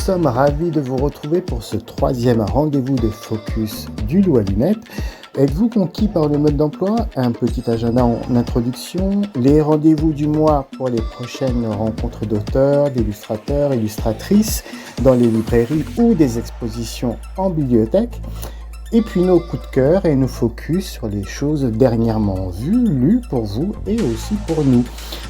sommes ravis de vous retrouver pour ce troisième rendez-vous de focus du Loup à lunettes. Êtes-vous conquis par le mode d'emploi? Un petit agenda en introduction, les rendez-vous du mois pour les prochaines rencontres d'auteurs, d'illustrateurs, illustratrices dans les librairies ou des expositions en bibliothèque. Et puis nos coups de cœur et nos focus sur les choses dernièrement vues, lues pour vous et aussi pour nous.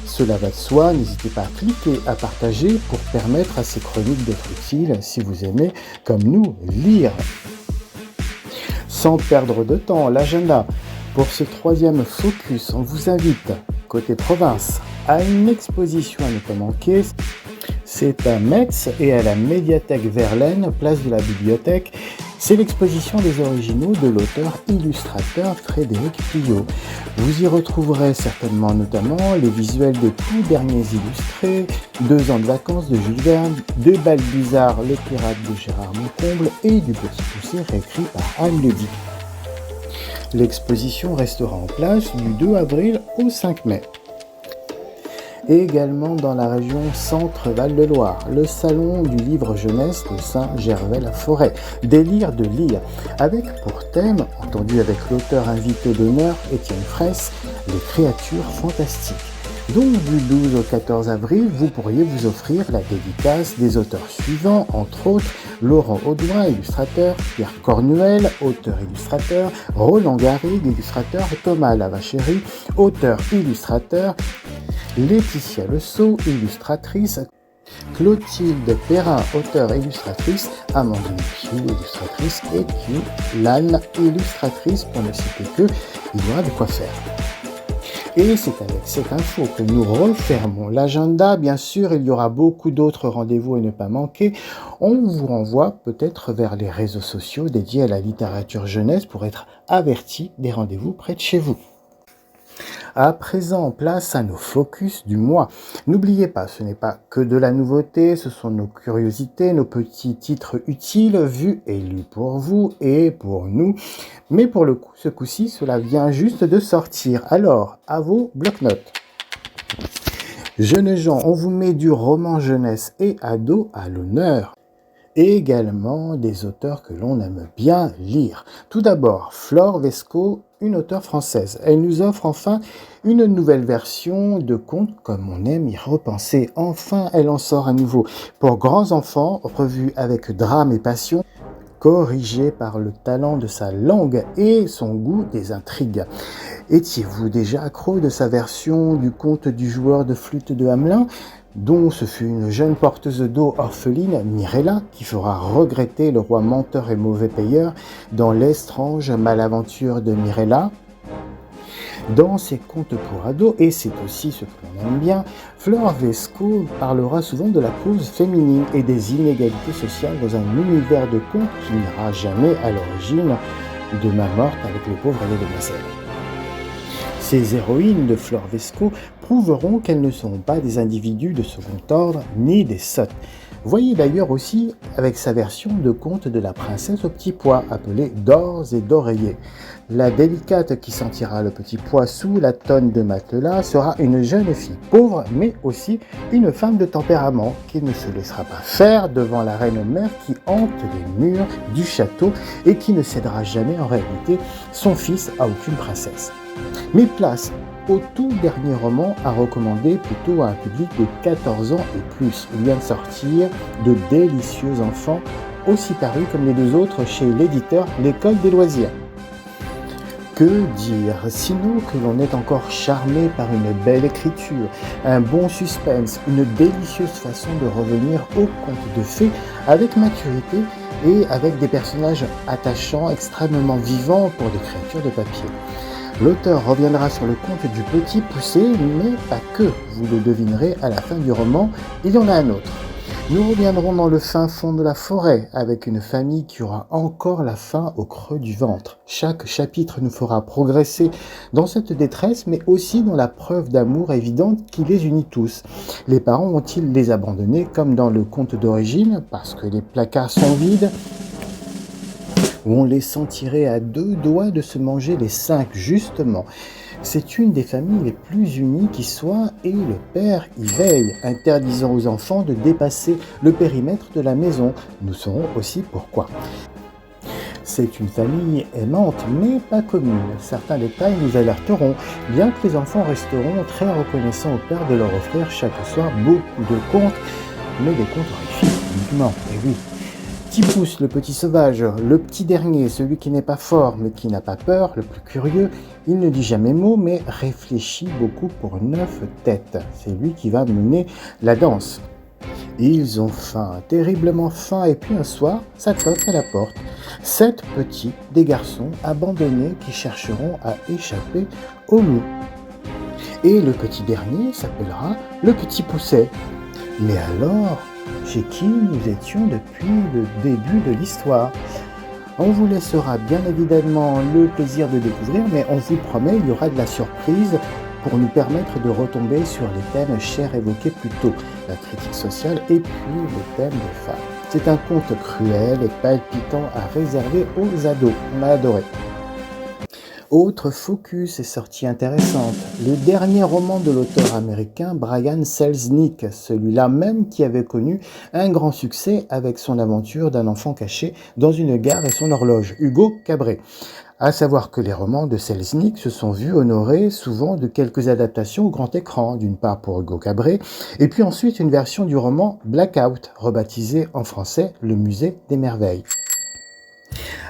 Cela va de soi, n'hésitez pas à cliquer, à partager pour permettre à ces chroniques d'être utiles si vous aimez, comme nous, lire. Sans perdre de temps, l'agenda. Pour ce troisième focus, on vous invite, côté province, à une exposition à ne pas manquer. C'est à Metz et à la médiathèque Verlaine, place de la bibliothèque. C'est l'exposition des originaux de l'auteur-illustrateur Frédéric Pillot. Vous y retrouverez certainement notamment les visuels des tout derniers illustrés, 2 ans de vacances de Jules Verne, de Balbuzard, le pirate de Gérard Moncomble et du Petit Poucet réécrit par Anne Ledic. L'exposition restera en place du 2 avril au 5 mai. Et également dans la région Centre-Val-de-Loire, le salon du livre jeunesse de Saint-Gervais-la-Forêt, Délire de lire, avec pour thème, entendu avec l'auteur invité d'honneur Étienne Fraisse, les créatures fantastiques. Donc du 12 au 14 avril, vous pourriez vous offrir la dédicace des auteurs suivants, entre autres Laurent Audouin, illustrateur, Pierre Cornuel, auteur-illustrateur, Roland Garrigue, illustrateur, Thomas Lavachéry, auteur-illustrateur, Laetitia Le Sceau, illustratrice, Clotilde Perrin, auteure et illustratrice, Amandine Piou, illustratrice, et puis Lannes, illustratrice, pour ne citer que, il y aura de quoi faire. Et c'est avec cette info que nous refermons l'agenda. Bien sûr, il y aura beaucoup d'autres rendez-vous à ne pas manquer. On vous renvoie peut-être vers les réseaux sociaux dédiés à la littérature jeunesse pour être averti des rendez-vous près de chez vous. À présent, place à nos focus du mois. N'oubliez pas, ce n'est pas que de la nouveauté, ce sont nos curiosités, nos petits titres utiles, vus et lus pour vous et pour nous. Mais pour le coup, ce coup-ci, cela vient juste de sortir. Alors, à vos bloc-notes. Jeunes gens, on vous met du roman jeunesse et ado à l'honneur. Et également des auteurs que l'on aime bien lire. Tout d'abord, Flore Vesco, une auteure française. Elle nous offre enfin une nouvelle version de conte comme on aime y repenser. Enfin, elle en sort à nouveau pour grands enfants, revu avec drame et passion, corrigé par le talent de sa langue et son goût des intrigues. Étiez-vous déjà accro de sa version du conte du joueur de flûte de Hamelin, dont ce fut une jeune porteuse d'eau orpheline, Mirella, qui fera regretter le roi menteur et mauvais payeur dans l'estrange malaventure de Mirella? Dans ses contes pour ados, et c'est aussi ce que l'on aime bien, Flore Vesco parlera souvent de la cause féminine et des inégalités sociales dans un univers de contes qui n'ira jamais à l'origine de ma morte avec les pauvres et les demoiselles. Ces héroïnes de Flore Vesco prouveront qu'elles ne sont pas des individus de second ordre ni des sottes. Voyez d'ailleurs aussi avec sa version de conte de la princesse au petit pois, appelée D'ores et d'oreillers. La délicate qui sentira le petit pois sous la tonne de matelas sera une jeune fille pauvre, mais aussi une femme de tempérament qui ne se laissera pas faire devant la reine mère qui hante les murs du château et qui ne cédera jamais en réalité son fils à aucune princesse. Mais place au tout dernier roman à recommander plutôt à un public de 14 ans et plus. Il vient de sortir De délicieux enfants, aussi paru comme les 2 autres chez l'éditeur L'École des loisirs. Que dire, sinon que l'on est encore charmé par une belle écriture, un bon suspense, une délicieuse façon de revenir au conte de fées avec maturité et avec des personnages attachants, extrêmement vivants pour des créatures de papier. L'auteur reviendra sur le conte du Petit Poucet, mais pas que, vous le devinerez à la fin du roman, il y en a un autre. Nous reviendrons dans le fin fond de la forêt, avec une famille qui aura encore la faim au creux du ventre. Chaque chapitre nous fera progresser dans cette détresse, mais aussi dans la preuve d'amour évidente qui les unit tous. Les parents vont-ils les abandonner comme dans le conte d'origine, parce que les placards sont vides ? Ou on les sentirait à 2 doigts de se manger les 5, justement. C'est une des familles les plus unies qui soit et le père y veille, interdisant aux enfants de dépasser le périmètre de la maison. Nous saurons aussi pourquoi. C'est une famille aimante, mais pas commune. Certains détails nous alerteront, bien que les enfants resteront très reconnaissants au père de leur offrir chaque soir beaucoup de contes, mais des contes horrifiques uniquement, et oui. Tipous, le petit sauvage, le petit dernier, celui qui n'est pas fort mais qui n'a pas peur, le plus curieux, il ne dit jamais mot mais réfléchit beaucoup pour 9 têtes. C'est lui qui va mener la danse. Ils ont faim, terriblement faim, et puis un soir, ça toque à la porte. 7 petits, des garçons abandonnés qui chercheront à échapper au loup. Et le petit dernier s'appellera le petit Pousset. Mais alors, chez qui nous étions depuis le début de l'histoire? On vous laissera bien évidemment le plaisir de découvrir, mais on vous promet, il y aura de la surprise pour nous permettre de retomber sur les thèmes chers évoqués plus tôt, la critique sociale et puis le thème des femmes. C'est un conte cruel et palpitant à réserver aux ados. On a adoré. Autre focus et sortie intéressante, le dernier roman de l'auteur américain Brian Selznick, celui-là même qui avait connu un grand succès avec son aventure d'un enfant caché dans une gare et son horloge, Hugo Cabret. À savoir que les romans de Selznick se sont vus honorer souvent de quelques adaptations au grand écran, d'une part pour Hugo Cabret, et puis ensuite une version du roman Blackout, rebaptisé en français Le Musée des Merveilles.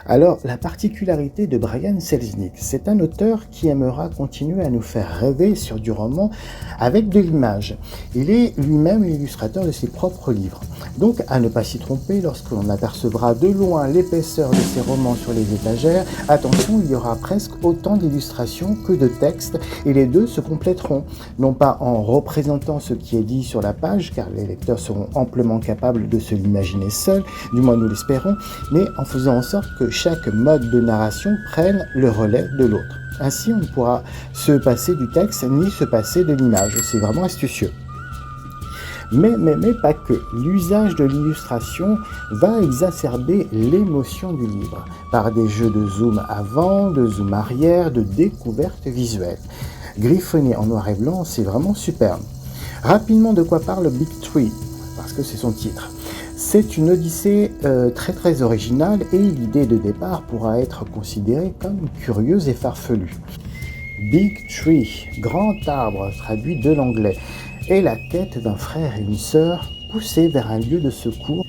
Alors, la particularité de Brian Selznick, c'est un auteur qui aimera continuer à nous faire rêver sur du roman avec de l'image. Il est lui-même l'illustrateur de ses propres livres. Donc, à ne pas s'y tromper, lorsque l'on apercevra de loin l'épaisseur de ses romans sur les étagères, attention, il y aura presque autant d'illustrations que de textes, et les deux se compléteront. Non pas en représentant ce qui est dit sur la page, car les lecteurs seront amplement capables de se l'imaginer seuls, du moins nous l'espérons, mais en faisant en sorte que chaque mode de narration prenne le relais de l'autre. Ainsi, on ne pourra se passer du texte ni se passer de l'image. C'est vraiment astucieux. Mais pas que. L'usage de l'illustration va exacerber l'émotion du livre par des jeux de zoom avant, de zoom arrière, de découverte visuelle. Griffonné en noir et blanc, c'est vraiment superbe. Rapidement, de quoi parle Big Tree, parce que c'est son titre. C'est une odyssée très originale et l'idée de départ pourra être considérée comme curieuse et farfelue. Big Tree, grand arbre, traduit de l'anglais, est la quête d'un frère et une sœur poussés vers un lieu de secours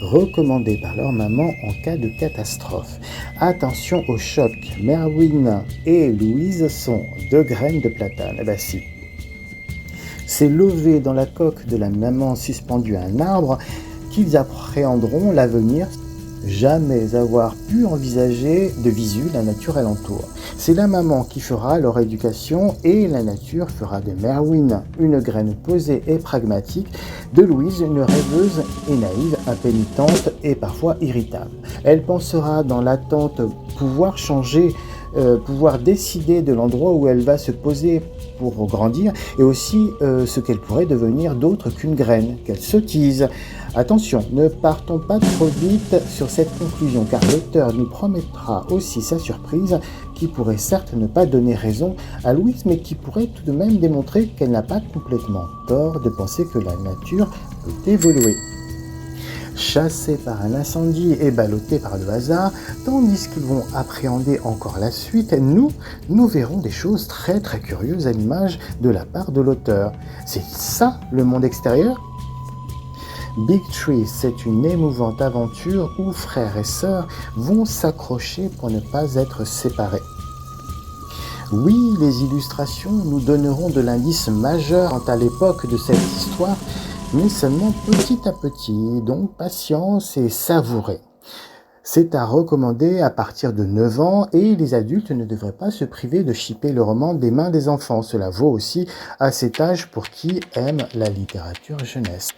recommandé par leur maman en cas de catastrophe. Attention au choc, Merwin et Louise sont 2 graines de platane. Eh ben si. C'est levé dans la coque de la maman suspendue à un arbre qu'ils appréhenderont l'avenir, jamais avoir pu envisager de visu la nature alentour. C'est la maman qui fera leur éducation et la nature fera de Merwin une graine posée et pragmatique, de Louise une rêveuse et naïve, impénitente et parfois irritable. Elle pensera dans l'attente pouvoir changer, pouvoir décider de l'endroit où elle va se poser pour grandir et aussi ce qu'elle pourrait devenir d'autre qu'une graine, qu'elle sottise. Attention, ne partons pas trop vite sur cette conclusion car l'auteur nous promettra aussi sa surprise qui pourrait certes ne pas donner raison à Louise mais qui pourrait tout de même démontrer qu'elle n'a pas complètement tort de penser que la nature peut évoluer. Chassés par un incendie et ballottés par le hasard, tandis qu'ils vont appréhender encore la suite, nous verrons des choses très curieuses à l'image de la part de l'auteur. C'est ça le monde extérieur ? Big Tree, c'est une émouvante aventure où frères et sœurs vont s'accrocher pour ne pas être séparés. Oui, les illustrations nous donneront de l'indice majeur quant à l'époque de cette histoire, mais seulement petit à petit, donc patience et savourer. C'est à recommander à partir de 9 ans et les adultes ne devraient pas se priver de chipper le roman des mains des enfants. Cela vaut aussi à cet âge pour qui aime la littérature jeunesse.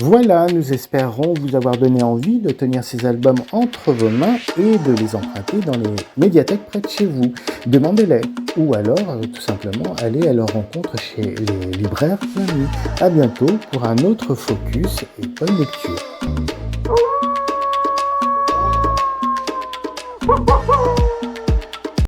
Voilà, nous espérons vous avoir donné envie de tenir ces albums entre vos mains et de les emprunter dans les médiathèques près de chez vous. Demandez-les ou alors tout simplement allez à leur rencontre chez les libraires amis. À bientôt pour un autre focus et bonne lecture.